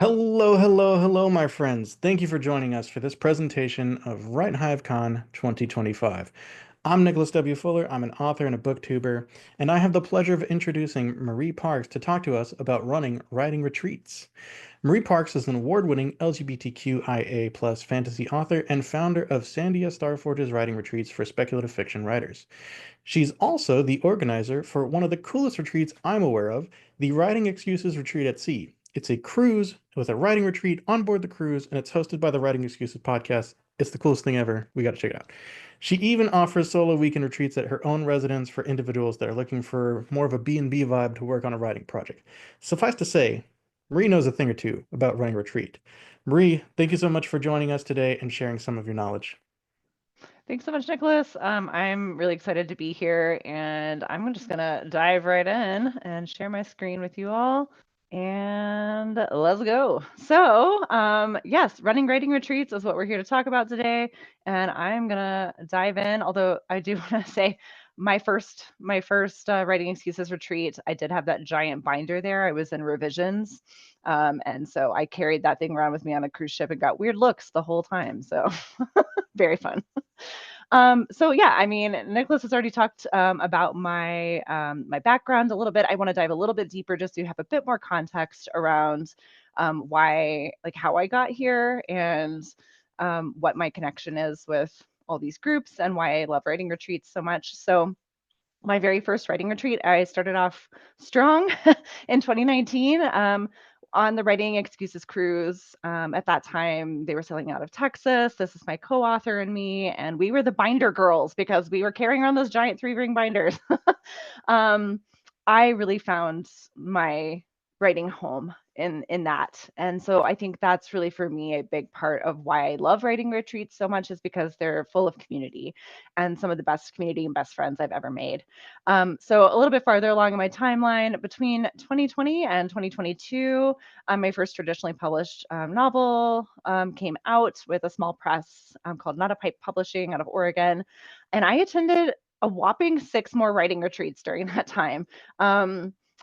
Hello, hello, hello, my friends. Thank you for joining us for this presentation of WriteHiveCon 2025. I'm Nicholas W. Fuller. I'm an author and a booktuber, and I have the pleasure of introducing Marie Parks to talk to us about running writing retreats. Marie Parks is an award-winning LGBTQIA+ fantasy author and founder of Sandia Starforgers writing retreats for speculative fiction writers. She's also the organizer for one of the coolest retreats I'm aware of, the Writing Excuses Retreat at Sea. It's a cruise with a writing retreat on board the cruise, and it's hosted by the Writing Excuses podcast. It's the coolest thing ever. We got to check it out. She even offers solo weekend retreats at her own residence for individuals that are looking for more of a B&B vibe to work on a writing project. Suffice to say, Marie knows a thing or two about running a retreat. Marie, thank you so much for joining us today and sharing some of your knowledge. Thanks so much, Nicholas. I'm really excited to be here, and I'm just gonna dive right in and share my screen with you all. And let's go. Yes, running writing retreats is what we're here to talk about today, and I'm gonna dive in. Although I do want to say, my first writing excuses retreat, I did have that giant binder there. I was in revisions, and so I carried that thing around with me on a cruise ship and got weird looks the whole time. So very fun. I mean, Nicholas has already talked about my background a little bit. I want to dive a little bit deeper just to have a bit more context around why, like, how I got here and what my connection is with all these groups and why I love writing retreats so much. So, my very first writing retreat, I started off strong in 2019 on the Writing Excuses cruise. At that time, they were sailing out of Texas. This is my co author and me, and we were the binder girls because we were carrying around those giant three-ring binders. um, I really found my writing home in that. And so I think that's really for me a big part of why I love writing retreats so much is because they're full of community and some of the best community and best friends I've ever made. So a little bit farther along in my timeline, between 2020 and 2022, my first traditionally published novel came out with a small press called Not a Pipe Publishing out of Oregon, and I attended a whopping 6 more writing retreats during that time.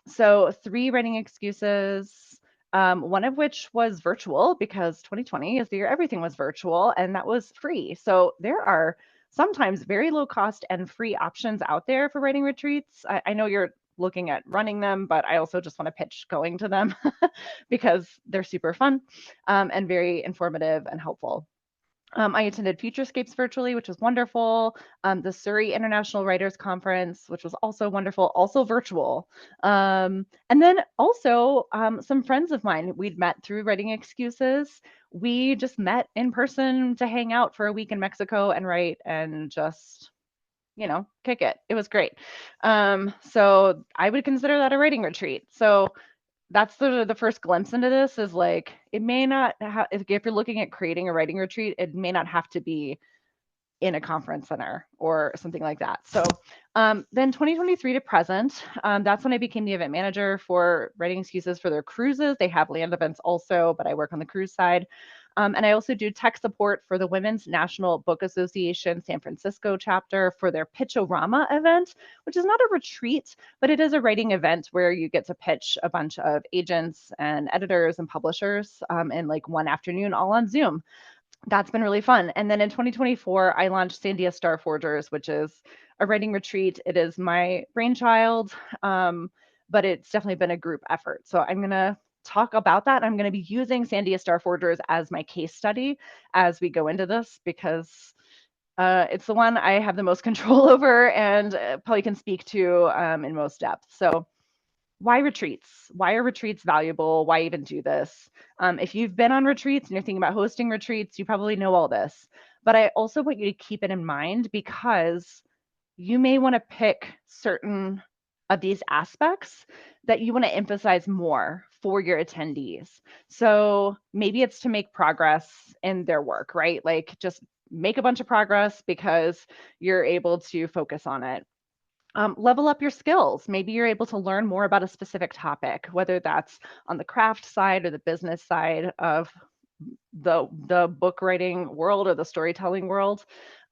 So 3 writing excuses. One of which was virtual because 2020 is the year everything was virtual and that was free. So there are sometimes very low cost and free options out there for writing retreats. I know you're looking at running them, but I also just want to pitch going to them because they're super fun and very informative and helpful. I attended Futurescapes virtually, which was wonderful. The Surrey International Writers Conference, which was also wonderful, also virtual. And then also some friends of mine we'd met through Writing Excuses. We just met in person to hang out for a week in Mexico and write and just kick it. It was great. So I would consider that a writing retreat. So that's the first glimpse into this is like it may not have if you're looking at creating a writing retreat, it may not have to be in a conference center or something like that. So then 2023 to present, that's when I became the event manager for Writing Excuses for their cruises. They have land events also, but I work on the cruise side. And I also do tech support for the Women's National Book Association San Francisco chapter for their Pitchorama event, which is not a retreat, but it is a writing event where you get to pitch a bunch of agents and editors and publishers in like one afternoon all on Zoom. That's been really fun. And then in 2024, I launched Sandia Starforgers, which is a writing retreat. It is my brainchild, but it's definitely been a group effort. So I'm going to talk about that. I'm going to be using Sandia Starforgers as my case study as we go into this because it's the one I have the most control over and probably can speak to in most depth. So why retreats? Why are retreats valuable? Why even do this? If you've been on retreats and you're thinking about hosting retreats, you probably know all this. But I also want you to keep it in mind because you may want to pick certain of these aspects that you want to emphasize more for your attendees. So maybe it's to make progress in their work, right? Like just make a bunch of progress because you're able to focus on it. Level up your skills. Maybe you're able to learn more about a specific topic, whether that's on the craft side or the business side of the book writing world or the storytelling world.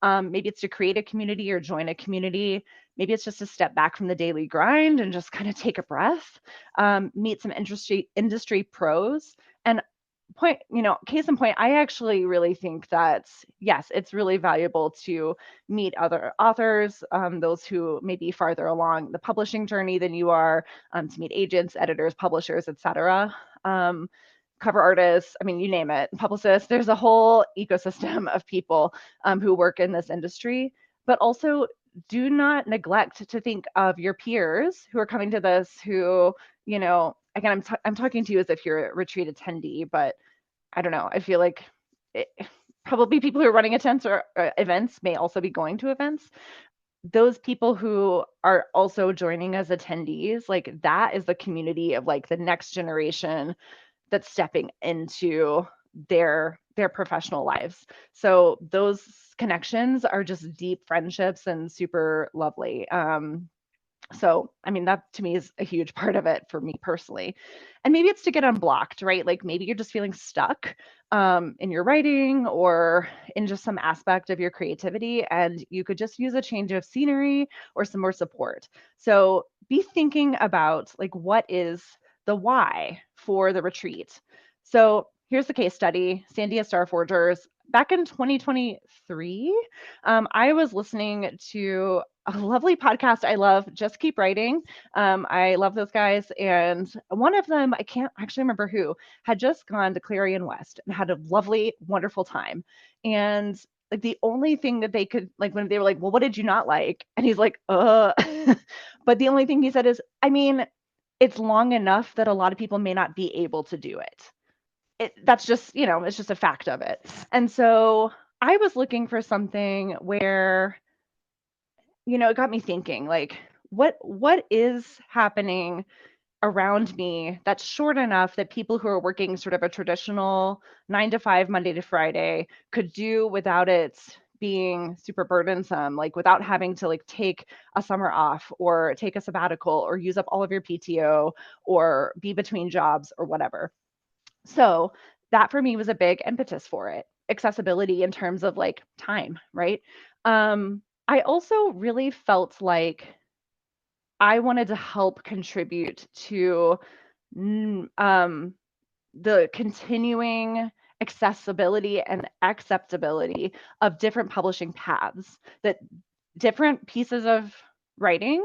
Maybe it's to create a community or join a community. Maybe it's just to step back from the daily grind and just kind of take a breath, meet some industry pros, and point, case in point, I actually really think that, yes, it's really valuable to meet other authors, those who may be farther along the publishing journey than you are, to meet agents, editors, publishers, etc. Cover artists, I mean, you name it, publicists. There's a whole ecosystem of people who work in this industry, but also do not neglect to think of your peers who are coming to this, who, again, I'm talking to you as if you're a retreat attendee, but I don't know. I feel like it, probably people who are running events or events may also be going to events. Those people who are also joining as attendees, like that is the community of like the next generation that's stepping into their professional lives. So those connections are just deep friendships and super lovely. So, I mean, that to me is a huge part of it for me personally. And maybe it's to get unblocked, right? Like maybe you're just feeling stuck in your writing or in just some aspect of your creativity, and you could just use a change of scenery or some more support. So, be thinking about like what is the why for the retreat. So, here's the case study: Sandia Starforgers. Back in 2023, I was listening to a lovely podcast I love, Just Keep Writing. I love those guys. And one of them, I can't actually remember who, had just gone to Clarion West and had a lovely, wonderful time. And like the only thing that they could, like when they were like, well, what did you not like? And he's like, but the only thing he said is, I mean, it's long enough that a lot of people may not be able to do it. That's just, it's just a fact of it. And so I was looking for something where it got me thinking, like, what is happening around me that's short enough that people who are working sort of a traditional 9 to 5 Monday to Friday could do without it being super burdensome, like without having to like take a summer off or take a sabbatical or use up all of your PTO or be between jobs or whatever. So that for me was a big impetus for it. Accessibility in terms of like time, right? I also really felt like I wanted to help contribute to the continuing accessibility and acceptability of different publishing paths, that different pieces of writing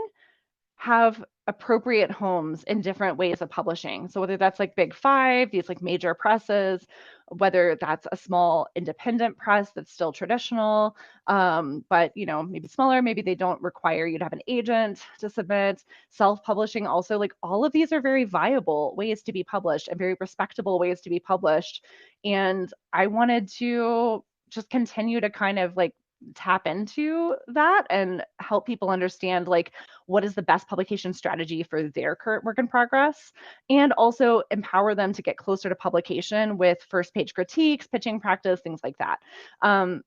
have appropriate homes in different ways of publishing. So whether that's like big five, these like major presses, whether that's a small independent press that's still traditional, but maybe smaller, maybe they don't require you to have an agent to submit. Self-publishing also, like all of these are very viable ways to be published and very respectable ways to be published. And I wanted to just continue to kind of like tap into that and help people understand like what is the best publication strategy for their current work in progress, and also empower them to get closer to publication with first page critiques, pitching practice, things like that.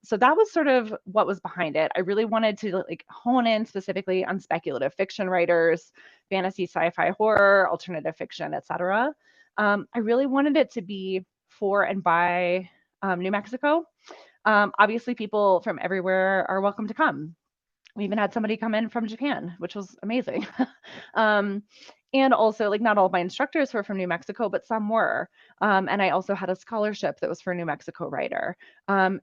So that was sort of what was behind it. I really wanted to like hone in specifically on speculative fiction writers, fantasy, sci-fi, horror, alternative fiction, etc. I really wanted it to be for and by New Mexico. Obviously, people from everywhere are welcome to come. We even had somebody come in from Japan, which was amazing. um, and also, like, not all of my instructors were from New Mexico, but some were. And I also had a scholarship that was for a New Mexico writer. And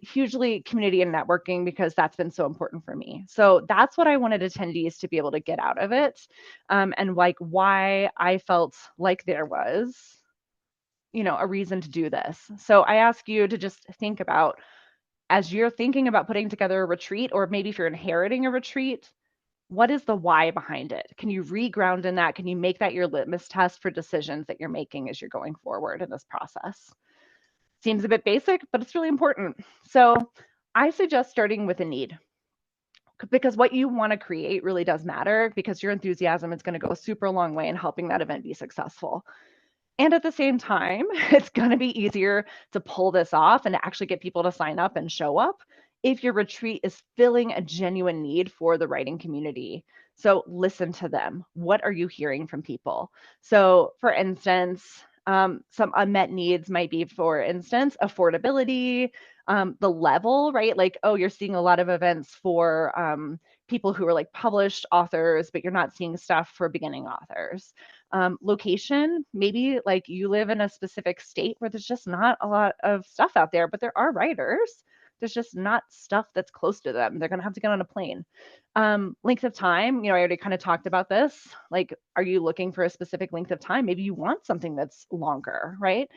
hugely community and networking, because that's been so important for me. So that's what I wanted attendees to be able to get out of it. And like why I felt like there was a reason to do this. So I ask you to just think about, as you're thinking about putting together a retreat, or maybe if you're inheriting a retreat, what is the why behind it? Can you reground in that? Can you make that your litmus test for decisions that you're making as you're going forward in this process? Seems a bit basic, but it's really important. So I suggest starting with a need, because what you want to create really does matter, because your enthusiasm is going to go a super long way in helping that event be successful. And at the same time, it's going to be easier to pull this off and to actually get people to sign up and show up if your retreat is filling a genuine need for the writing community. So listen to them. What are you hearing from people? So, for instance, some unmet needs might be, for instance, affordability, the level, right? Like, oh, you're seeing a lot of events for people who are like published authors, but you're not seeing stuff for beginning authors. Location, maybe like you live in a specific state where there's just not a lot of stuff out there, but there are writers. There's just not stuff that's close to them. They're going to have to get on a plane. Length of time, I already kind of talked about this. Like, are you looking for a specific length of time? Maybe you want something that's longer, right?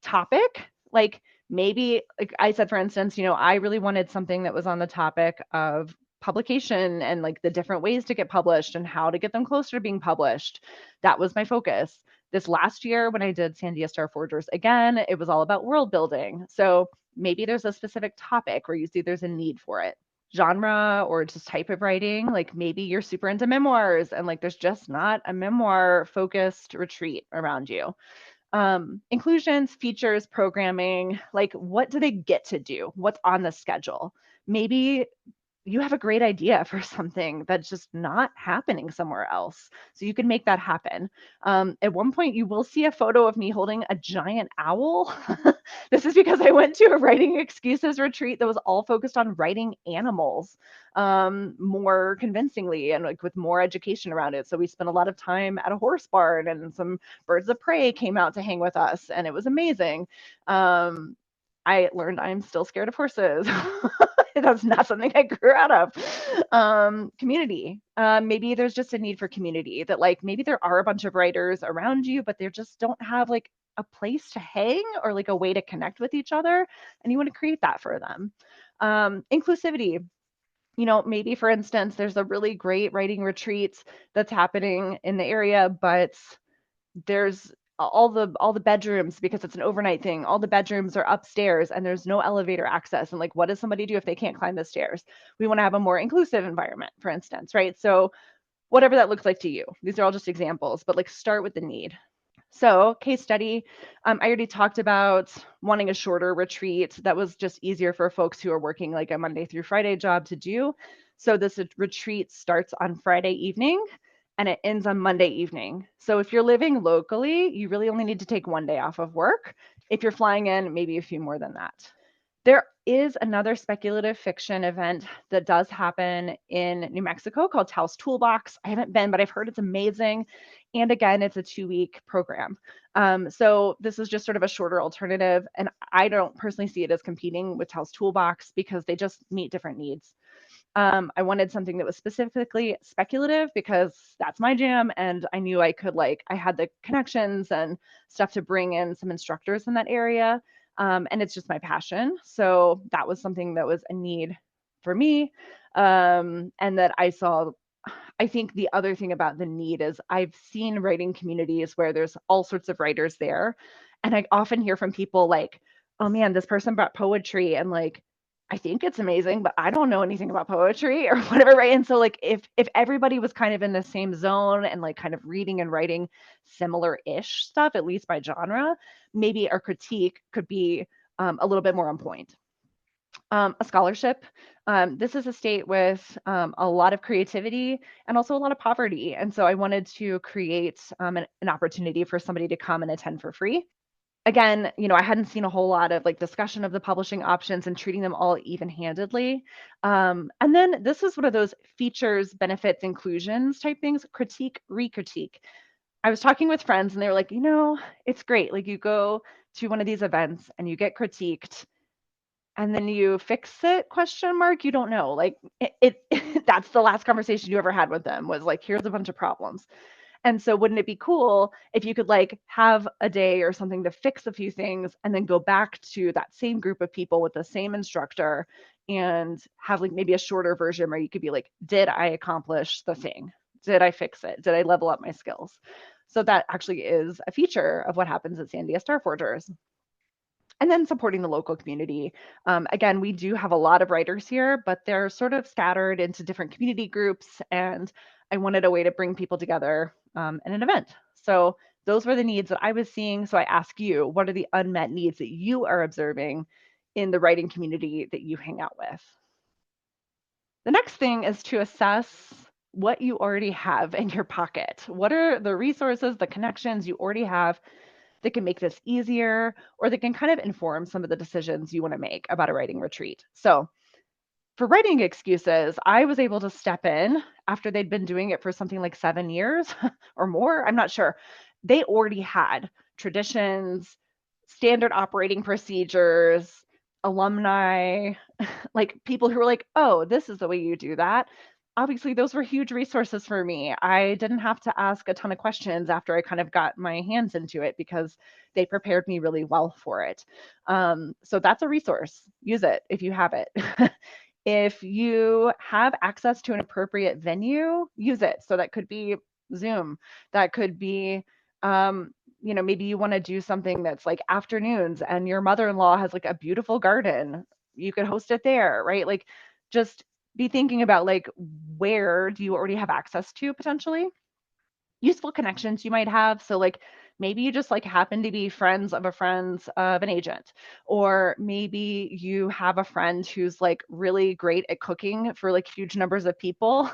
Topic, like maybe, like I said, for instance, I really wanted something that was on the topic of publication and like the different ways to get published and how to get them closer to being published. That was my focus. This last year, when I did Sandia Starforgers again, it was all about world building. So maybe there's a specific topic where you see there's a need for it. Genre or just type of writing, like maybe you're super into memoirs and like there's just not a memoir focused retreat around you. Inclusions, features, programming, like what do they get to do? What's on the schedule? Maybe you have a great idea for something that's just not happening somewhere else. So you can make that happen. At one point, you will see a photo of me holding a giant owl. This is because I went to a writing excuses retreat that was all focused on writing animals more convincingly and like with more education around it. So we spent a lot of time at a horse barn and some birds of prey came out to hang with us and it was amazing. I learned I'm still scared of horses. That's not something I grew out of. Community. Maybe there's just a need for community that like maybe there are a bunch of writers around you, but they just don't have like a place to hang or like a way to connect with each other. And you want to create that for them. Inclusivity. Maybe for instance, there's a really great writing retreat that's happening in the area, but there's all the bedrooms because it's an overnight thing. All the bedrooms are upstairs and there's no elevator access. And like, what does somebody do if they can't climb the stairs? We want to have a more inclusive environment, for instance, right? So whatever that looks like to you. These are all just examples, but like start with the need. So, case study, I already talked about wanting a shorter retreat that was just easier for folks who are working like a Monday through Friday job to do. So, this retreat starts on Friday evening and it ends on Monday evening. So, if you're living locally, you really only need to take one day off of work. If you're flying in, maybe a few more than that. There is another speculative fiction event that does happen in New Mexico called Taos Toolbox. I haven't been, but I've heard it's amazing. And again, it's a 2-week program. So this is just sort of a shorter alternative. And I don't personally see it as competing with Taos Toolbox because they just meet different needs. I wanted something that was specifically speculative because that's my jam. And I knew I had the connections and stuff to bring in some instructors in that area. And it's just my passion. So that was something that was a need for me. And that I saw. I think the other thing about the need is I've seen writing communities where there's all sorts of writers there. And I often hear from people like, oh man, this person brought poetry and like, I think it's amazing, but I don't know anything about poetry or whatever, right? And so like if everybody was kind of in the same zone and like kind of reading and writing similar-ish stuff, at least by genre, maybe our critique could be a little bit more on point. A scholarship. This is a state with a lot of creativity and also a lot of poverty. And so I wanted to create an opportunity for somebody to come and attend for free. Again, I hadn't seen a whole lot of like discussion of the publishing options and treating them all even-handedly. And then this is one of those features, benefits, inclusions type things, critique, re-critique. I was talking with friends and they were like, it's great. Like you go to one of these events and you get critiqued and then you fix it, question mark, you don't know. Like that's the last conversation you ever had with them was like, here's a bunch of problems. And so wouldn't it be cool if you could like have a day or something to fix a few things and then go back to that same group of people with the same instructor and have like maybe a shorter version where you could be like, did I accomplish the thing? Did I fix it? Did I level up my skills? So that actually is a feature of what happens at Sandia Starforgers. And then supporting the local community. Again, we do have a lot of writers here, but they're sort of scattered into different community groups. And I wanted a way to bring people together in an event. So those were the needs that I was seeing. So I ask you, what are the unmet needs that you are observing in the writing community that you hang out with? The next thing is to assess what you already have in your pocket. What are the resources, the connections you already have that can make this easier or that can kind of inform some of the decisions you want to make about a writing retreat. So For writing excuses, I was able to step in after they'd been doing it for something like 7 years or more. I'm not sure. They already had traditions, standard operating procedures, alumni, like people who were like, oh, this is the way you do that. Obviously, those were huge resources for me. I didn't have to ask a ton of questions after I kind of got my hands into it because they prepared me really well for it. So that's a resource. Use it if you have it. If you have access to an appropriate venue, use it. So that could be Zoom. That could be, maybe you want to do something that's like afternoons and your mother-in-law has like a beautiful garden. You could host it there, right? Like just be thinking about like where do you already have access to potentially useful connections you might have. So like maybe you just like happen to be friends of a friend of an agent, or maybe you have a friend who's like really great at cooking for like huge numbers of people.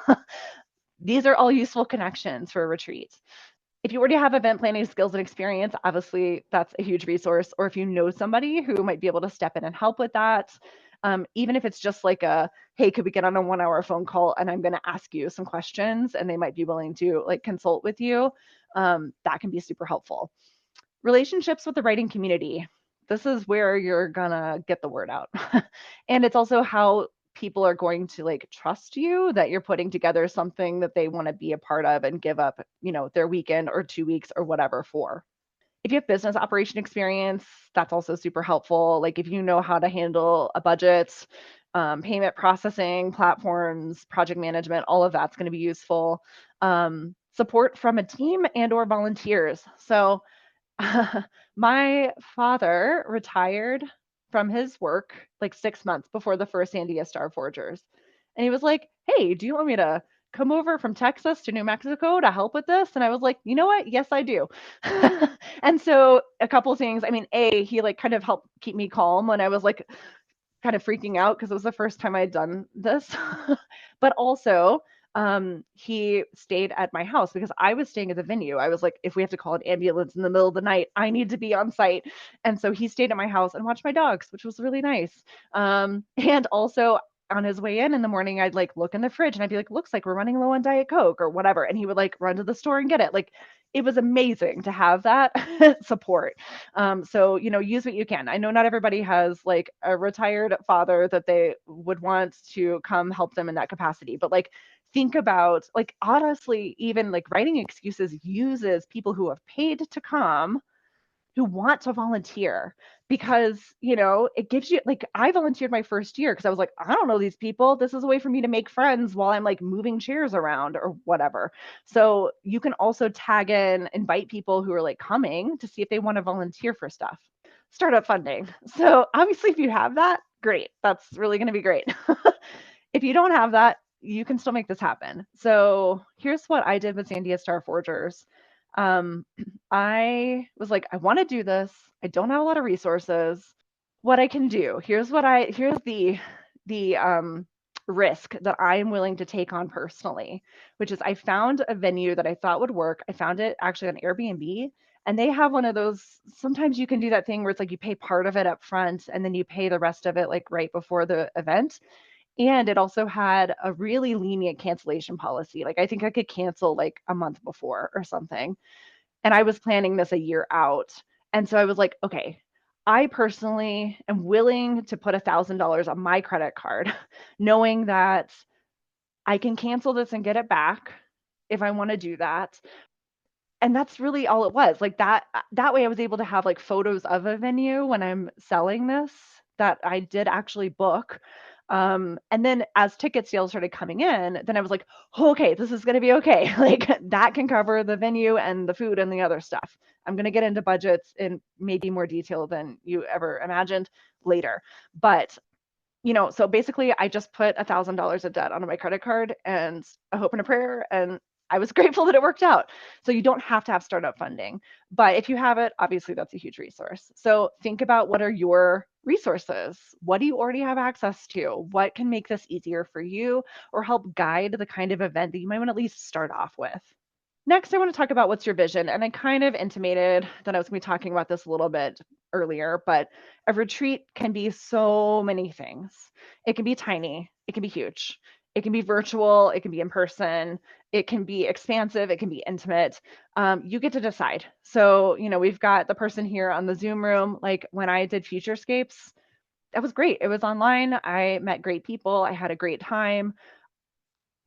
These are all useful connections for a retreat. If you already have event planning skills and experience, obviously that's a huge resource. Or if you know somebody who might be able to step in and help with that, even if it's just like a, hey, could we get on a 1 hour phone call and I'm going to ask you some questions and they might be willing to like consult with you, that can be super helpful. Relationships with the writing community. This is where you're gonna get the word out. And it's also how people are going to like trust you that you're putting together something that they want to be a part of and give up, their weekend or 2 weeks or whatever for. If you have business operation experience, that's also super helpful. Like if you know how to handle a budget, payment processing, platforms, project management, all of that's going to be useful. Support from a team and or volunteers. So my father retired from his work like 6 months before the first Sandia Starforgers. And he was like, hey, do you want me to come over from Texas to New Mexico to help with this? And I was like, you know what? Yes, I do. And so a couple of things. I mean, he like kind of helped keep me calm when I was like kind of freaking out because it was the first time I had done this. But also, he stayed at my house because I was staying at the venue. I was like, if we have to call an ambulance in the middle of the night, I need to be on site. And so he stayed at my house and watched my dogs, which was really nice. And also, on his way in the morning, I'd like look in the fridge and I'd be like, looks like we're running low on Diet Coke or whatever. And he would like run to the store and get it. Like it was amazing to have that support. So, use what you can. I know not everybody has like a retired father that they would want to come help them in that capacity, but like think about like honestly, even like writing excuses uses people who have paid to come who want to volunteer because it gives you like I volunteered my first year because I was like I don't know these people, this is a way for me to make friends while I'm like moving chairs around or whatever. So you can also tag in, invite people who are like coming to see if they want to volunteer for stuff. Startup funding. So obviously if you have that, great, that's really going to be great. If you don't have that, you can still make this happen. So here's what I did with Sandia Starforgers. Um, I was like, I want to do this. I don't have a lot of resources. What I can do. Here's the risk that I am willing to take on personally, which is I found a venue that I thought would work. I found it actually on Airbnb. And they have one of those, sometimes you can do that thing where it's like you pay part of it up front and then you pay the rest of it like right before the event. And it also had a really lenient cancellation policy. Like I think I could cancel like a month before or something. And I was planning this a year out. And so I was like, okay, I personally am willing to put $1,000 on my credit card, knowing that I can cancel this and get it back if I want to do that. And that's really all it was. Like that way I was able to have like photos of a venue when I'm selling this that I did actually book. And then as ticket sales started coming in, then I was like, oh, okay, this is going to be okay. Like that can cover the venue and the food and the other stuff. I'm going to get into budgets in maybe more detail than you ever imagined later. But so basically I just put $1,000 of debt onto my credit card and a hope and a prayer, and I was grateful that it worked out. So you don't have to have startup funding, but if you have it, obviously that's a huge resource. So think about what are your resources? What do you already have access to? What can make this easier for you or help guide the kind of event that you might want to at least start off with? Next, I want to talk about what's your vision. And I kind of intimated that I was going to be talking about this a little bit earlier, but a retreat can be so many things. It can be tiny. it can be huge. It can be virtual, it can be in person, it can be expansive, it can be intimate. You get to decide. So, we've got the person here on the Zoom room. Like when I did Futurescapes, that was great. It was online. I met great people. I had a great time.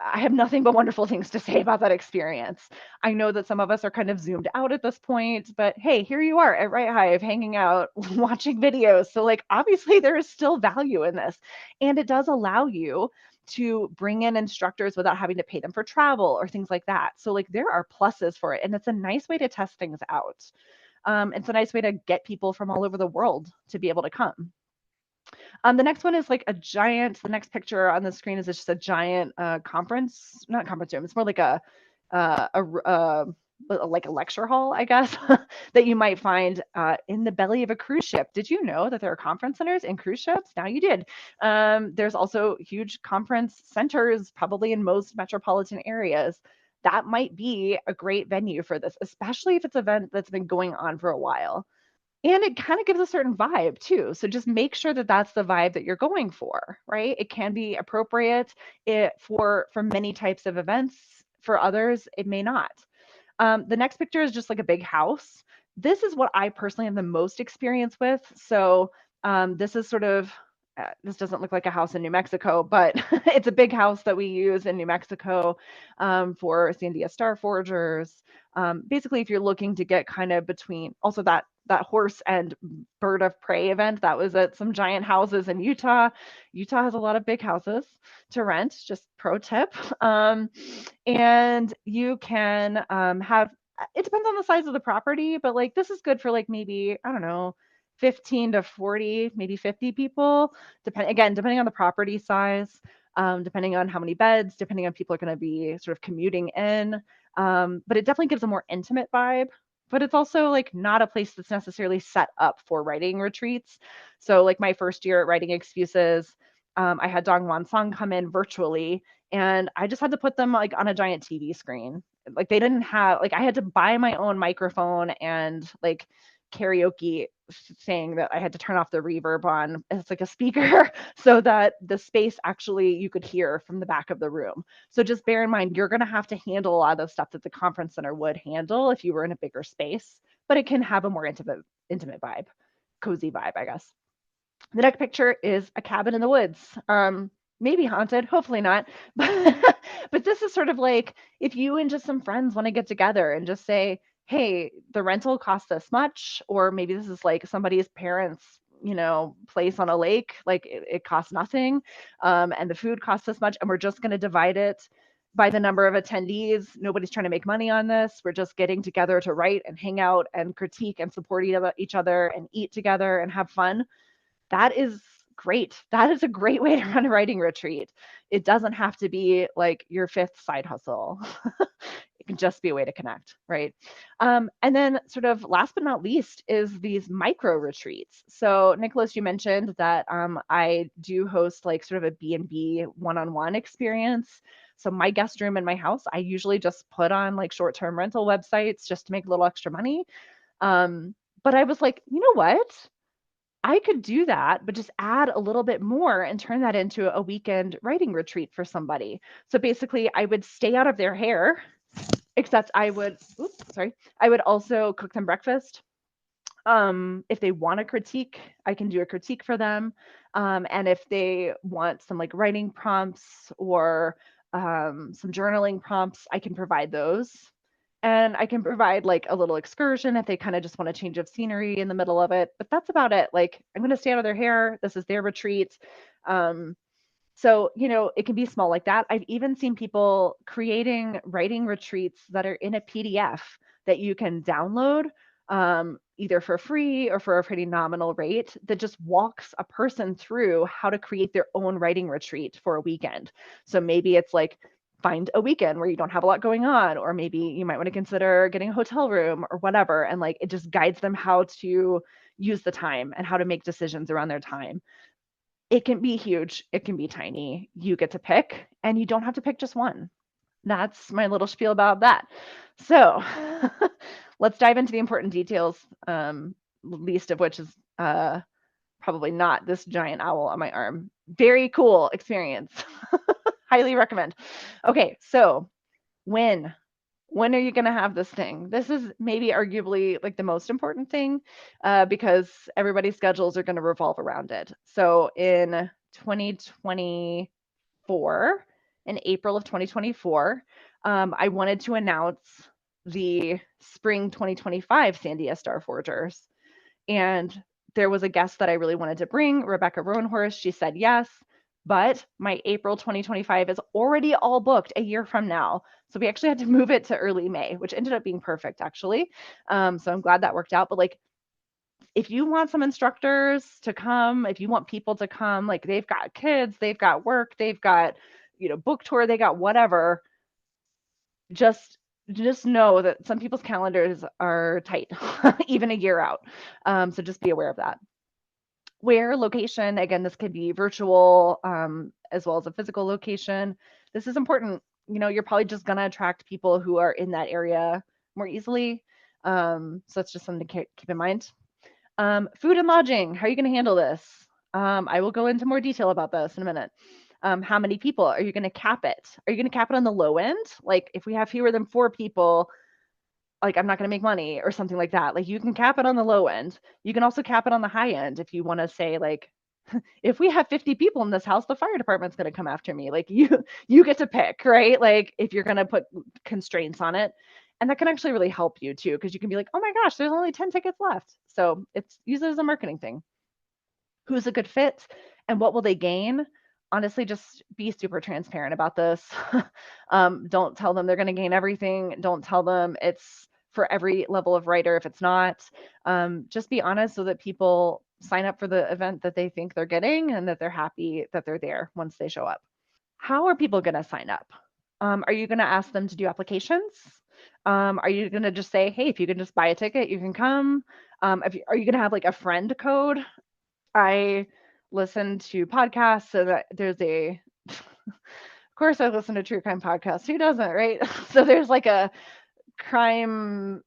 I have nothing but wonderful things to say about that experience. I know that some of us are kind of zoomed out at this point, but hey, here you are at Right Hive hanging out, watching videos. So, like, obviously, there is still value in this. And it does allow you to bring in instructors without having to pay them for travel or things like that. So, like, there are pluses for it. And it's a nice way to test things out. It's a nice way to get people from all over the world to be able to come. The next one is like a giant. The next picture on the screen is just a giant conference, not conference room. It's more like uh, a, uh, like a lecture hall, I guess, that you might find in the belly of a cruise ship. Did you know that there are conference centers in cruise ships? Now you did. There's also huge conference centers, probably in most metropolitan areas. That might be a great venue for this, especially if it's an event that's been going on for a while. And it kind of gives a certain vibe too. So just make sure that that's the vibe that you're going for, right? It can be appropriate for many types of events. For others, it may not. The next picture is just like a big house. This is what I personally have the most experience with. So this is sort of this doesn't look like a house in New Mexico, but it's a big house that we use in New Mexico for Sandia Starforgers. Basically, if you're looking to get kind of between, also that horse and bird of prey event that was at some giant houses in Utah. Utah has a lot of big houses to rent. Just pro tip. And you can have, it depends on the size of the property, but like this is good for like maybe, I don't know, 15 to 40, maybe 50 people, depending on the property size, depending on how many beds, depending on people are going to be sort of commuting in. But it definitely gives a more intimate vibe. But it's also like not a place that's necessarily set up for writing retreats. So like my first year at Writing Excuses, I had Dong Wan Song come in virtually, and I just had to put them like on a giant TV screen. Like they didn't have, like I had to buy my own microphone and like karaoke, saying that I had to turn off the reverb on as like a speaker so that the space actually you could hear from the back of the room. So just bear in mind you're going to have to handle a lot of the stuff that the conference center would handle if you were in a bigger space, but it can have a more intimate vibe, cozy vibe, I guess. The next picture is a cabin in the woods. Maybe haunted, hopefully not. But this is sort of like if you and just some friends want to get together and just say, hey, the rental costs this much, or maybe this is like somebody's parents, place on a lake, like it costs nothing, and the food costs this much, and we're just going to divide it by the number of attendees. Nobody's trying to make money on this. We're just getting together to write and hang out and critique and support each other and eat together and have fun. That is great. That is a great way to run a writing retreat. It doesn't have to be like your fifth side hustle. It can just be a way to connect, right? And then sort of last but not least is these micro retreats. So Nicholas, you mentioned that I do host like sort of a B&B one-on-one experience. So my guest room in my house, I usually just put on like short-term rental websites just to make a little extra money. But I was like, you know what? I could do that, but just add a little bit more and turn that into a weekend writing retreat for somebody. So basically, I would stay out of their hair, except I would also cook them breakfast. If they want a critique, I can do a critique for them. And if they want some like writing prompts or some journaling prompts, I can provide those. And I can provide like a little excursion if they kind of just want a change of scenery in the middle of it. But that's about it. Like I'm going to stay out of their hair. This is their retreat. Um, so, it can be small like that. I've even seen people creating writing retreats that are in a PDF that you can download either for free or for a pretty nominal rate that just walks a person through how to create their own writing retreat for a weekend. So maybe it's like find a weekend where you don't have a lot going on, or maybe you might want to consider getting a hotel room or whatever. And like it just guides them how to use the time and how to make decisions around their time. It can be huge, it can be tiny. You get to pick, and you don't have to pick just one. That's my little spiel about that. So let's dive into the important details, least of which is probably not this giant owl on my arm. Very cool experience. Highly recommend. Okay, so when when are you going to have this thing? This is maybe arguably like the most important thing because everybody's schedules are going to revolve around it. So in 2024, in April of 2024, I wanted to announce the spring 2025 Sandia Starforgers. And there was a guest that I really wanted to bring, Rebecca Roanhorse. She said yes, but my April 2025 is already all booked a year from now. So we actually had to move it to early May, which ended up being perfect actually. So I'm glad that worked out. But like, if you want some instructors to come, if you want people to come, like they've got kids, they've got work, they've got, book tour, they got whatever, just just know that some people's calendars are tight, even a year out. So just be aware of that. Where location, again, this could be virtual as well as a physical location. This is important. You're probably just going to attract people who are in that area more easily. So that's just something to keep in mind. Food and lodging, how are you going to handle this? I will go into more detail about this in a minute. How many people? Are you going to cap it? Are you going to cap it on the low end? Like if we have fewer than 4 people, like I'm not going to make money or something like that. Like you can cap it on the low end. You can also cap it on the high end if you want to say like if we have 50 people in this house, the fire department's going to come after me. Like you get to pick, right? Like if you're going to put constraints on it. And that can actually really help you too because you can be like, "Oh my gosh, there's only 10 tickets left." So, it's use it as a marketing thing. Who's a good fit and what will they gain? Honestly, just be super transparent about this. Don't tell them they're going to gain everything. Don't tell them it's for every level of writer if it's not. Just be honest so that people sign up for the event that they think they're getting and that they're happy that they're there once they show up. How are people going to sign up? Are you going to ask them to do applications? Are you going to just say, hey, if you can just buy a ticket, you can come? Are you going to have like a friend code? I listen to podcasts so that there's of course I listen to true crime podcasts. Who doesn't, right? So there's like a crime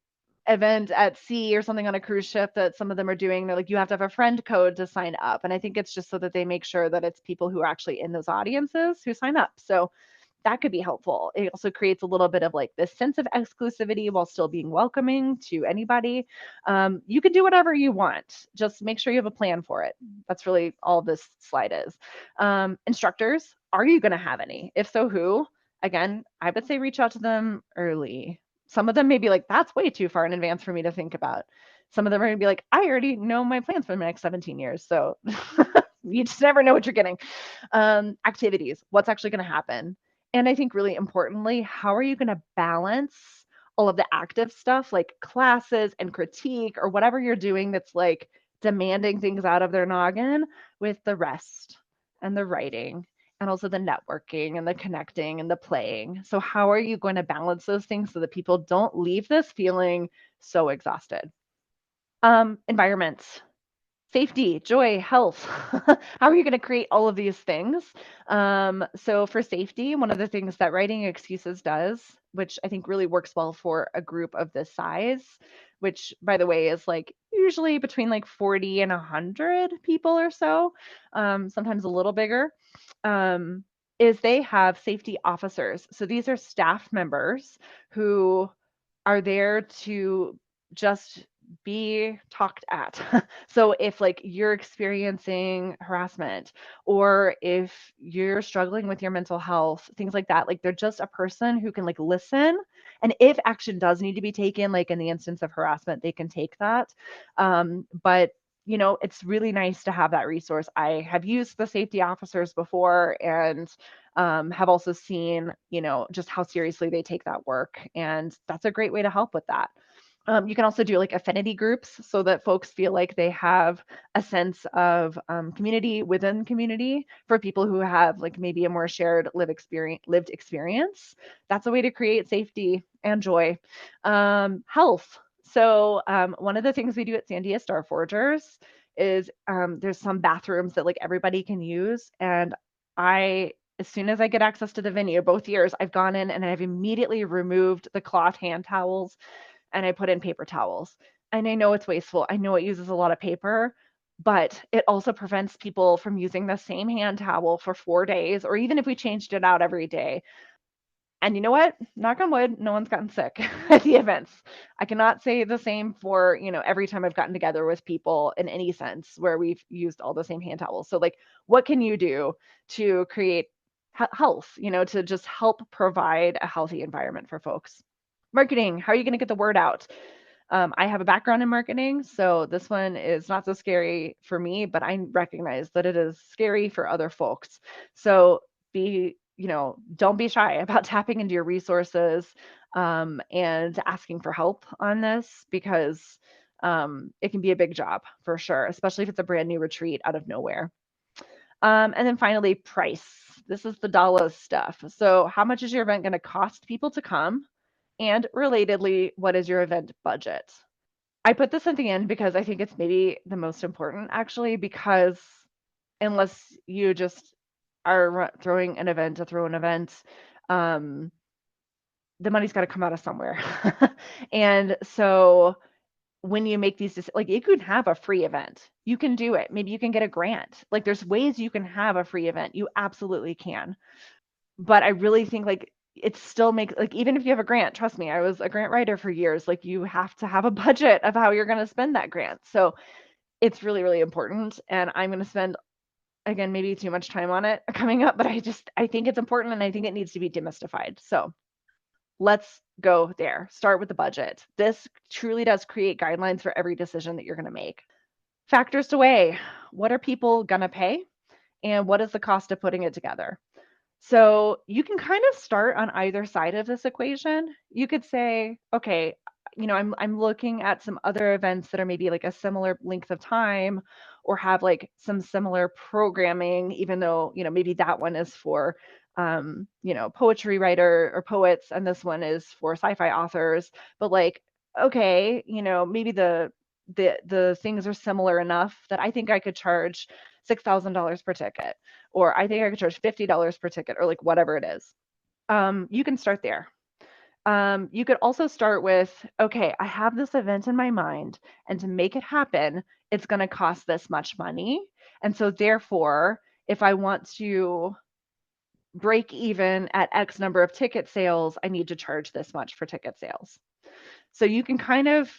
event at sea or something on a cruise ship that some of them are doing. They're like, you have to have a friend code to sign up. And I think it's just so that they make sure that it's people who are actually in those audiences who sign up. So that could be helpful. It also creates a little bit of like this sense of exclusivity while still being welcoming to anybody. You can do whatever you want. Just make sure you have a plan for it. That's really all this slide is. Instructors, are you going to have any? If so, who? Again, I would say reach out to them early. Some of them may be like, that's way too far in advance for me to think about. Some of them are going to be like, I already know my plans for the next 17 years. So you just never know what you're getting. Activities, what's actually going to happen? And I think really importantly, how are you going to balance all of the active stuff like classes and critique or whatever you're doing that's like demanding things out of their noggin with the rest and the writing and also the networking and the connecting and the playing. So how are you going to balance those things so that people don't leave this feeling so exhausted? Environments, safety, joy, health. How are you going to create all of these things? So for safety, one of the things that writing excuses does, which I think really works well for a group of this size, which by the way is like usually between like 40 and 100 people or so, sometimes a little bigger, is they have safety officers. So these are staff members who are there to just be talked at. So if like you're experiencing harassment or if you're struggling with your mental health, things like that, like they're just a person who can like listen. And if action does need to be taken, like in the instance of harassment, they can take that. But it's really nice to have that resource. I have used the safety officers before and have also seen, just how seriously they take that work. And that's a great way to help with that. You can also do like affinity groups so that folks feel like they have a sense of community within community for people who have like maybe a more shared lived experience. That's a way to create safety and joy. Health. So one of the things we do at Sandia Starforgers is there's some bathrooms that like everybody can use. And as soon as I get access to the venue, both years, I've gone in and I've immediately removed the cloth hand towels and I put in paper towels. And I know it's wasteful. I know it uses a lot of paper, but it also prevents people from using the same hand towel for 4 days, or even if we changed it out every day. And you know what? Knock on wood, no one's gotten sick at the events. I cannot say the same for, every time I've gotten together with people in any sense where we've used all the same hand towels. So, like, what can you do to create health, to just help provide a healthy environment for folks? Marketing, how are you going to get the word out? I have a background in marketing, so this one is not so scary for me, but I recognize that it is scary for other folks. So don't be shy about tapping into your resources and asking for help on this, because it can be a big job for sure, especially if it's a brand new retreat out of nowhere. And then finally, price. This is the dollar stuff. So, how much is your event going to cost people to come? And relatedly, what is your event budget? I put this at the end because I think it's maybe the most important, actually, because unless you just are throwing an event to throw an event, um, the money's got to come out of somewhere. And so when you make these, like, you can have a free event, you can do it. Maybe you can get a grant. Like, there's ways you can have a free event. You absolutely can. But I really think, like, it still makes, like, even if you have a grant, trust me, I was a grant writer for years. Like, you have to have a budget of how you're going to spend that grant. So it's really, really important. And I'm going to spend, again, maybe too much time on it coming up, but I think it's important, and I think it needs to be demystified. So let's go there. Start with the budget. This truly does create guidelines for every decision that you're going to make. Factors to weigh: what are people going to pay? And what is the cost of putting it together? So you can kind of start on either side of this equation. You could say, okay, I'm looking at some other events that are maybe like a similar length of time, or have like some similar programming, even though, maybe that one is for poetry writer or poets, and this one is for sci-fi authors. But, like, okay, maybe the things are similar enough that I think I could charge $6,000 per ticket, or I think I could charge $50 per ticket, or like whatever it is. You can start there. You could also start with, okay, I have this event in my mind, and to make it happen, it's going to cost this much money. And so, therefore, if I want to break even at X number of ticket sales, I need to charge this much for ticket sales. So you can kind of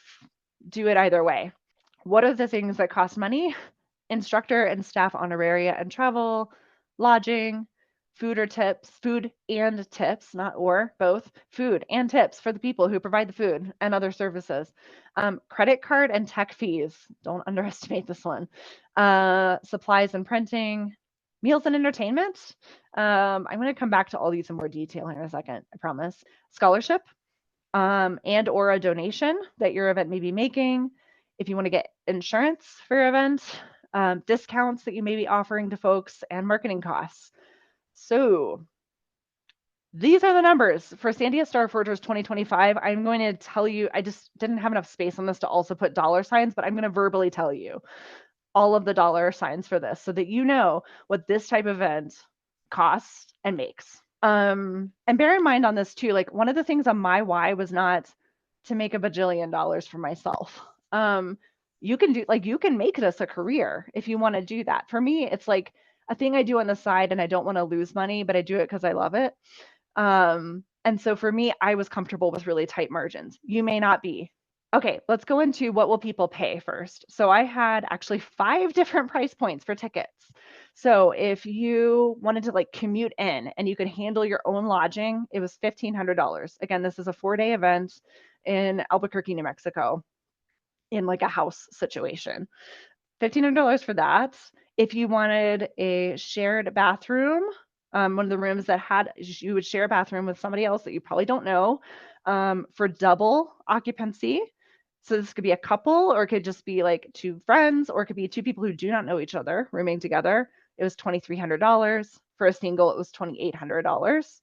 do it either way. What are the things that cost money? Instructor and staff honoraria and travel, lodging, food and tips, not or, both, food and tips for the people who provide the food and other services. Credit card and tech fees, don't underestimate this one. Supplies and printing, meals and entertainment. I'm going to come back to all these in more detail in a second, I promise. Scholarship, and or a donation that your event may be making. If you want to get insurance for your event, discounts that you may be offering to folks, and marketing costs. So these are the numbers for Sandia Starforgers 2025. I'm going to tell you, I just didn't have enough space on this to also put dollar signs, but I'm going to verbally tell you all of the dollar signs for this so that you know what this type of event costs and makes. And bear in mind on this too, like, one of the things on my why was not to make a bajillion dollars for myself. You can make this a career if you want to do that. For me, it's like a thing I do on the side, and I don't want to lose money, but I do it because I love it. And so for me, I was comfortable with really tight margins. You may not be. Okay, let's go into what will people pay first. So I had actually 5 different price points for tickets. So if you wanted to, like, commute in and you could handle your own lodging, it was $1,500. Again, this is a 4-day event in Albuquerque, New Mexico, in like a house situation. $1,500 for that. If you wanted a shared bathroom, one of the rooms that you would share a bathroom with somebody else that you probably don't know, for double occupancy. So this could be a couple, or it could just be like 2 friends, or it could be 2 people who do not know each other rooming together. It was $2,300. For a single, it was $2,800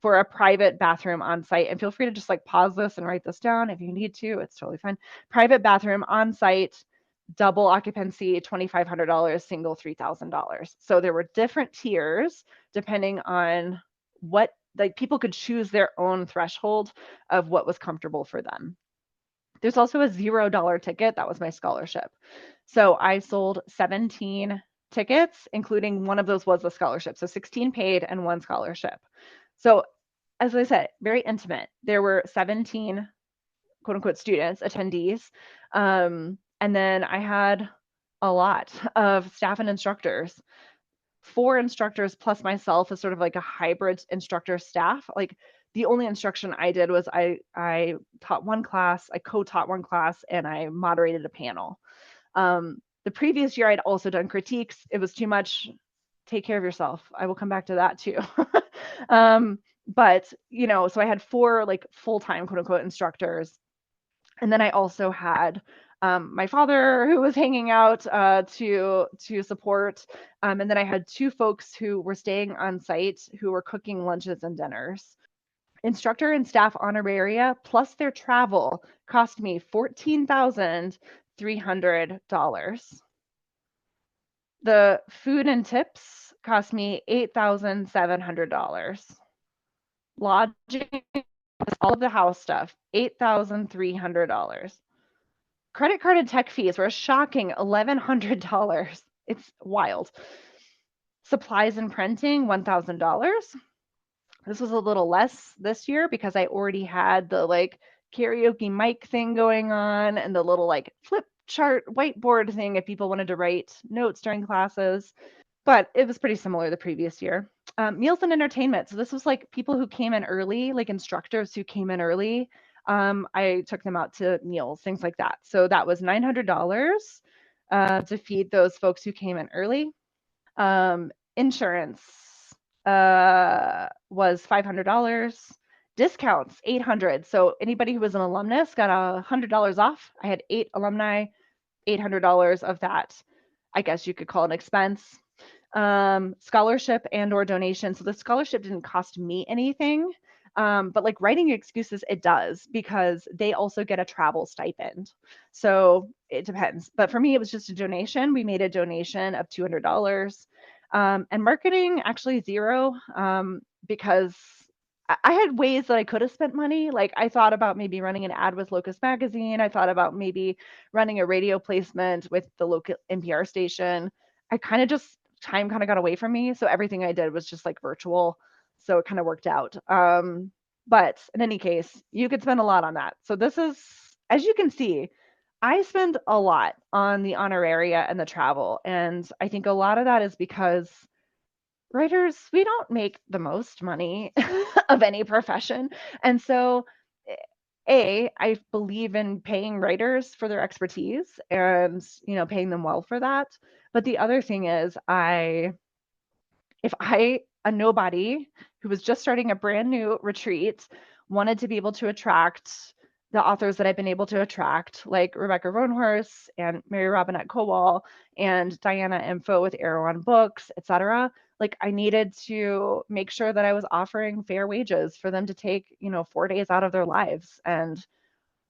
for a private bathroom on site. And feel free to just, like, pause this and write this down if you need to. It's totally fine. Private bathroom on site, double occupancy, $2,500, single $3,000. So there were different tiers depending on what, like, people could choose their own threshold of what was comfortable for them. There's also a $0 ticket. That was my scholarship. So I sold 17 tickets, including one of those was a scholarship. So 16 paid and one scholarship. So as I said, very intimate. There were 17 quote unquote students, attendees. And then I had a lot of staff and instructors, 4 instructors plus myself as sort of like a hybrid instructor staff. Like the only instruction I did was I taught one class, I co-taught one class, and I moderated a panel. The previous year I'd also done critiques. It was too much. Take care of yourself. I will come back to that too. But so I had 4 like full-time quote unquote instructors, and then I also had my father who was hanging out to support, and then I had 2 folks who were staying on site who were cooking lunches and dinners. Instructor and staff honoraria plus their travel cost me $14,300. The food and tips cost me $8,700. Lodging, all of the house stuff, $8,300. Credit card and tech fees were a shocking $1,100. It's wild. Supplies and printing, $1,000. This was a little less this year because I already had the like karaoke mic thing going on and the little like flip chart whiteboard thing if people wanted to write notes during classes. But it was pretty similar the previous year. Meals and entertainment. So this was like people who came in early, like instructors who came in early. I took them out to meals, things like that. So that was $900 to feed those folks who came in early. Insurance was $500. Discounts, $800. So anybody who was an alumnus got $100 off. I had 8 alumni, $800 of that. I guess you could call it an expense. Scholarship and or donation. So the scholarship didn't cost me anything, but like writing excuses, it does because they also get a travel stipend. So it depends. But for me, it was just a donation. We made a donation of $200. And marketing, actually 0, because I had ways that I could have spent money. Like I thought about maybe running an ad with Locust Magazine. I thought about maybe running a radio placement with the local NPR station. I kind of just time kind of got away from me. So everything I did was just like virtual. So it kind of worked out. But in any case, you could spend a lot on that. So this is, as you can see, I spend a lot on the honoraria and the travel. And I think a lot of that is because writers, we don't make the most money of any profession. And so I believe in paying writers for their expertise and, paying them well for that. But the other thing is if I, a nobody who was just starting a brand new retreat, wanted to be able to attract the authors that I've been able to attract, like Rebecca Roanhorse and Mary Robinette Kowal and Diana Info with Erewhon Books, etc. Like I needed to make sure that I was offering fair wages for them to take, 4 days out of their lives and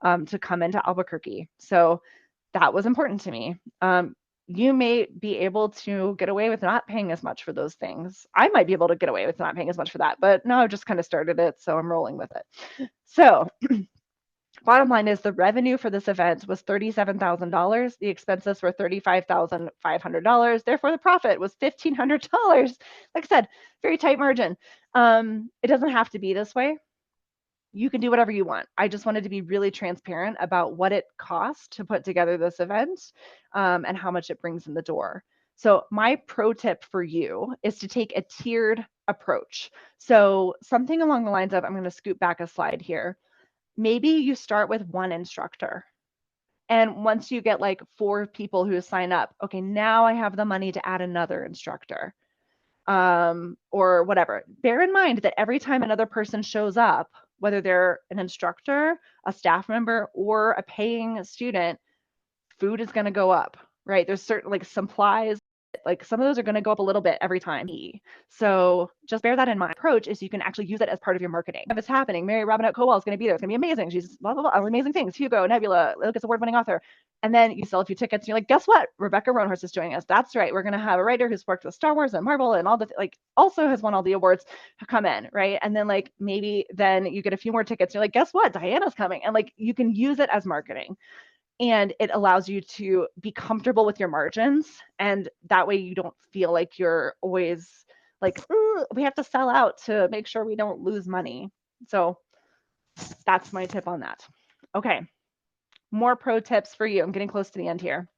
to come into Albuquerque. So that was important to me. You may be able to get away with not paying as much for those things. I might be able to get away with not paying as much for that, but no, I've just kind of started it, so I'm rolling with it. So bottom line is the revenue for this event was $37,000. The expenses were $35,500. Therefore, the profit was $1,500. Like I said, very tight margin. It doesn't have to be this way. You can do whatever you want. I just wanted to be really transparent about what it costs to put together this event and how much it brings in the door. So my pro tip for you is to take a tiered approach. So something along the lines of, I'm going to scoot back a slide here. Maybe you start with 1 instructor. And once you get like 4 people who sign up, okay, now I have the money to add another instructor or whatever. Bear in mind that every time another person shows up, whether they're an instructor, a staff member, or a paying student, food is going to go up, right? There's certain like supplies like some of those are going to go up a little bit every time. So just bear that in mind. Approach is you can actually use it as part of your marketing. If it's happening, Mary Robinette Kowal is going to be there. It's going to be amazing. She's blah, blah, blah, amazing things. Hugo, Nebula, Lucas award-winning author. And then you sell a few tickets and you're like, guess what? Rebecca Roanhorse is joining us. That's right. We're going to have a writer who's worked with Star Wars and Marvel and all the, like, also has won all the awards come in, right? And then like maybe then you get a few more tickets. You're like, guess what? Diana's coming. And like you can use it as marketing. And it allows you to be comfortable with your margins. And that way you don't feel like you're always like, we have to sell out to make sure we don't lose money. So that's my tip on that. Okay, more pro tips for you. I'm getting close to the end here.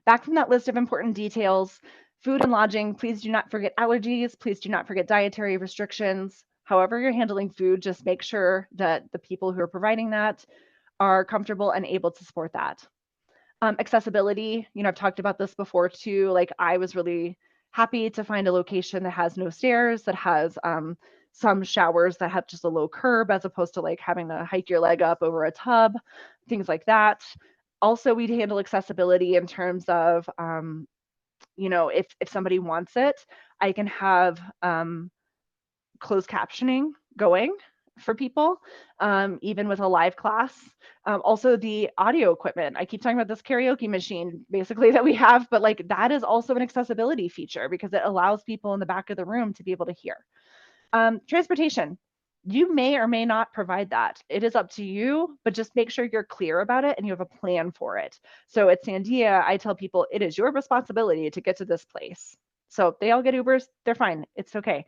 Back from that list of important details, food and lodging, please do not forget allergies. Please do not forget dietary restrictions. However you're handling food, just make sure that the people who are providing that are comfortable and able to support that. Accessibility, I've talked about this before too. Like I was really happy to find a location that has no stairs, that has some showers that have just a low curb as opposed to like having to hike your leg up over a tub, things like that. Also, we'd handle accessibility in terms of, if somebody wants it, I can have closed captioning going for people, even with a live class. Also, the audio equipment. I keep talking about this karaoke machine basically that we have, but like that is also an accessibility feature because it allows people in the back of the room to be able to hear. Transportation. You may or may not provide that. It is up to you, but just make sure you're clear about it and you have a plan for it. So at Sandia, I tell people it is your responsibility to get to this place. So if they all get Ubers, they're fine. It's okay.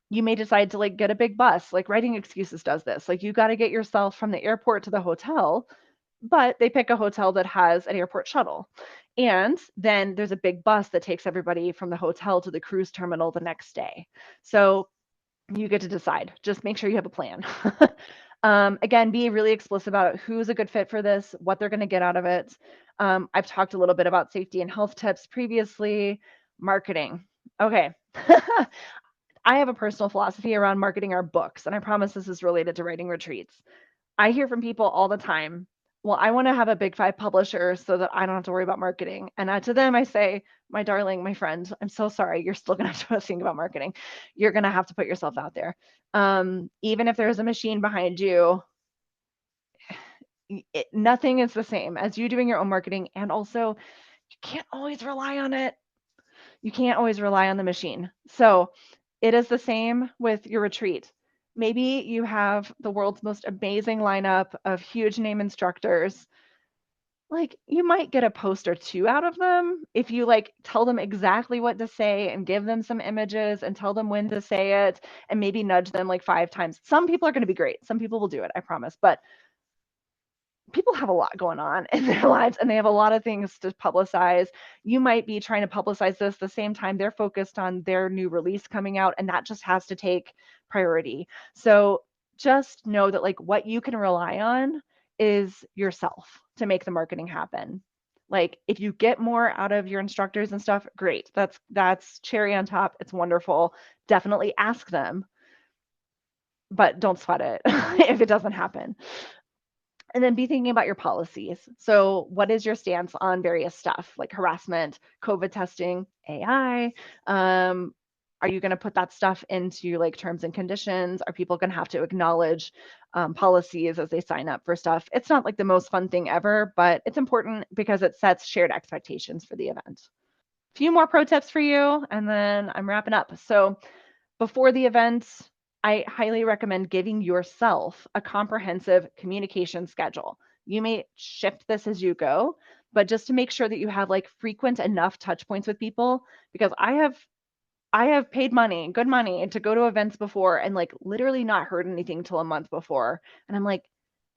You may decide to like get a big bus, like Writing Excuses does this. Like you got to get yourself from the airport to the hotel, but they pick a hotel that has an airport shuttle. And then there's a big bus that takes everybody from the hotel to the cruise terminal the next day. So you get to decide. Just make sure you have a plan. Again, be really explicit about who's a good fit for this, what they're going to get out of it. I've talked a little bit about safety and health tips previously. Marketing. Okay. I have a personal philosophy around marketing our books, and I promise this is related to writing retreats. I hear from people all the time, well, I want to have a big five publisher so that I don't have to worry about marketing. And to them, I say, my darling, my friend, I'm so sorry. You're still going to have to think about marketing. You're going to have to put yourself out there. Even if there's a machine behind you, nothing is the same as you doing your own marketing. And also, you can't always rely on it. You can't always rely on the machine. So it is the same with your retreat. Maybe you have the world's most amazing lineup of huge name instructors. Like you might get a post or two out of them if you like tell them exactly what to say and give them some images and tell them when to say it and maybe nudge them like 5 times. Some people are going to be great. Some people will do it, I promise. But people have a lot going on in their lives and they have a lot of things to publicize. You might be trying to publicize this the same time they're focused on their new release coming out, and that just has to take priority. So just know that like what you can rely on is yourself to make the marketing happen. Like if you get more out of your instructors and stuff, great. That's cherry on top. It's wonderful. Definitely ask them, but don't sweat it if it doesn't happen. And then be thinking about your policies. So what is your stance on various stuff like harassment, COVID testing, AI? Are you going to put that stuff into like terms and conditions? Are people going to have to acknowledge policies as they sign up for stuff? It's not like the most fun thing ever, but it's important because it sets shared expectations for the event. A few more pro tips for you, and then I'm wrapping up. So before the event, I highly recommend giving yourself a comprehensive communication schedule. You may shift this as you go, but just to make sure that you have like frequent enough touch points with people, because I have paid money, good money, to go to events before and like literally not heard anything till a month before. And I'm like,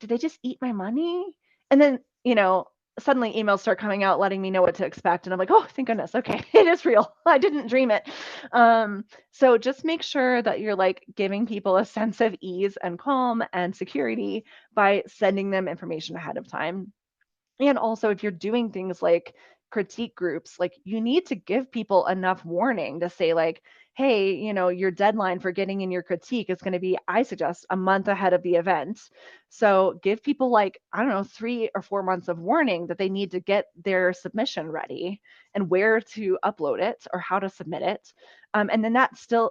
did they just eat my money? And then, suddenly emails start coming out letting me know what to expect. And I'm like, oh, thank goodness. Okay, it is real. I didn't dream it. So just make sure that you're like giving people a sense of ease and calm and security by sending them information ahead of time. And also, if you're doing things like critique groups, like you need to give people enough warning to say, like, hey, your deadline for getting in your critique is going to be, I suggest, a month ahead of the event. So give people like, I don't know, 3 or 4 months of warning that they need to get their submission ready and where to upload it or how to submit it. And then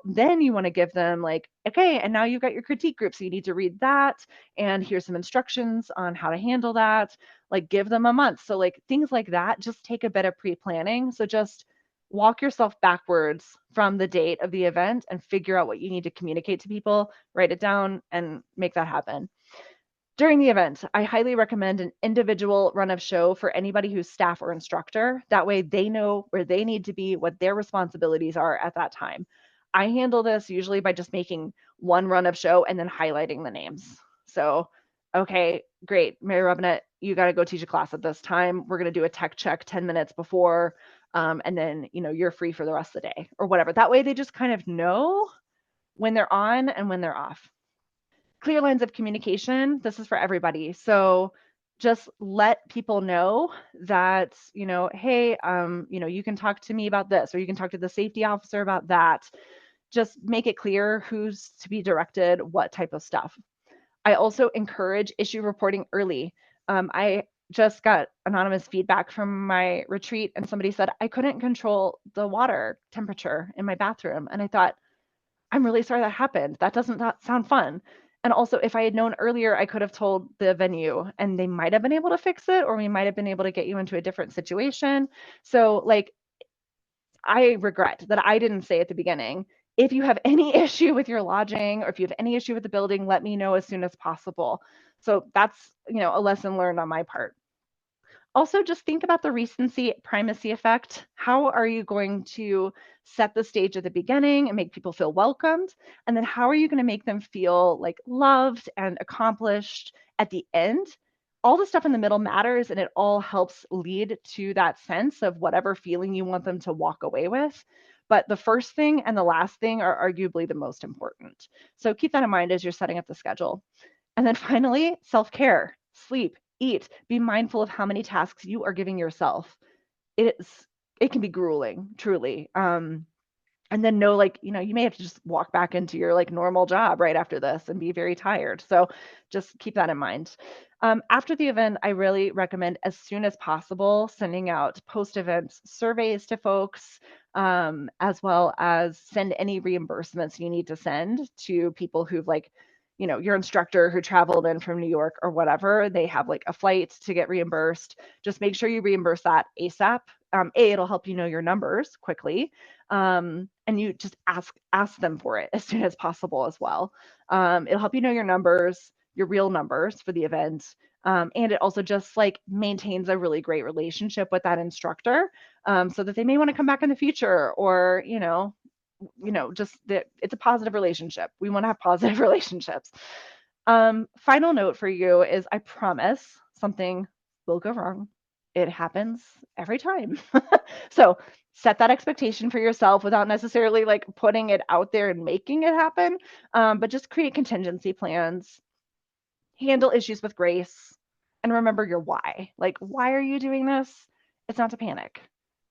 then you want to give them like, okay, and now you've got your critique group. So you need to read that. And here's some instructions on how to handle that. Like give them a month. So like things like that, just take a bit of pre-planning. So just walk yourself backwards from the date of the event and figure out what you need to communicate to people, write it down, and make that happen. During the event, I highly recommend an individual run of show for anybody who's staff or instructor. That way they know where they need to be, what their responsibilities are at that time. I handle this usually by just making one run of show and then highlighting the names. So, okay, great. Mary Robinette, you got to go teach a class at this time. We're going to do a tech check 10 minutes before, and then, you're free for the rest of the day or whatever. That way they just kind of know when they're on and when they're off. Clear lines of communication. This is for everybody. So just let people know that, hey, you can talk to me about this, or you can talk to the safety officer about that. Just make it clear who's to be directed, what type of stuff. I also encourage issue reporting early. I just got anonymous feedback from my retreat, and somebody said I couldn't control the water temperature in my bathroom. And I thought, I'm really sorry that happened. That doesn't sound fun. And also, if I had known earlier, I could have told the venue and they might have been able to fix it, or we might have been able to get you into a different situation. So, like, I regret that I didn't say at the beginning, if you have any issue with your lodging or if you have any issue with the building, let me know as soon as possible. So that's, a lesson learned on my part. Also, just think about the recency primacy effect. How are you going to set the stage at the beginning and make people feel welcomed? And then how are you going to make them feel like loved and accomplished at the end? All the stuff in the middle matters, and it all helps lead to that sense of whatever feeling you want them to walk away with. But the first thing and the last thing are arguably the most important. So keep that in mind as you're setting up the schedule. And then finally, self care, sleep, eat, be mindful of how many tasks you are giving yourself. It can be grueling, truly. And then know, like, you may have to just walk back into your like normal job right after this and be very tired. So just keep that in mind. After the event, I really recommend as soon as possible sending out post-event surveys to folks, as well as send any reimbursements you need to send to people who've like, your instructor who traveled in from New York or whatever, they have like a flight to get reimbursed. Just make sure you reimburse that ASAP. It'll help you know your numbers quickly, and you just ask them for it as soon as possible as well. It'll help you know your numbers, your real numbers for the event, and it also just like maintains a really great relationship with that instructor, so that they may want to come back in the future, or just that it's a positive relationship. We want to have positive relationships. Final note for you is, I promise something will go wrong. It happens every time. So set that expectation for yourself without necessarily like putting it out there and making it happen. But just create contingency plans, handle issues with grace, and remember your why. Like, why are you doing this? It's not to panic.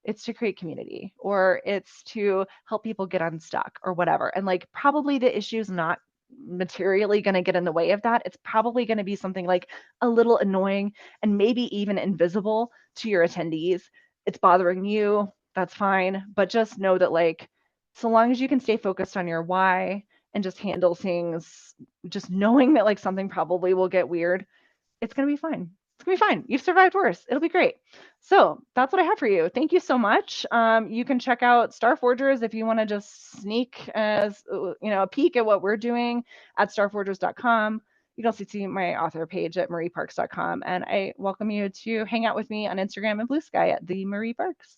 It's to create community, or it's to help people get unstuck or whatever. And like, probably the issue is not materially going to get in the way of that. It's probably going to be something like a little annoying and maybe even invisible to your attendees. It's bothering you. That's fine. But just know that, like, so long as you can stay focused on your why and just handle things, just knowing that like something probably will get weird, it's going to be fine. It's going to be fine. You've survived worse. It'll be great. So that's what I have for you. Thank you so much. You can check out Starforgers if you want to just sneak as a peek at what we're doing at starforgers.com. You can also see my author page at marieparks.com. And I welcome you to hang out with me on Instagram and Blue Sky at the Marie Parks.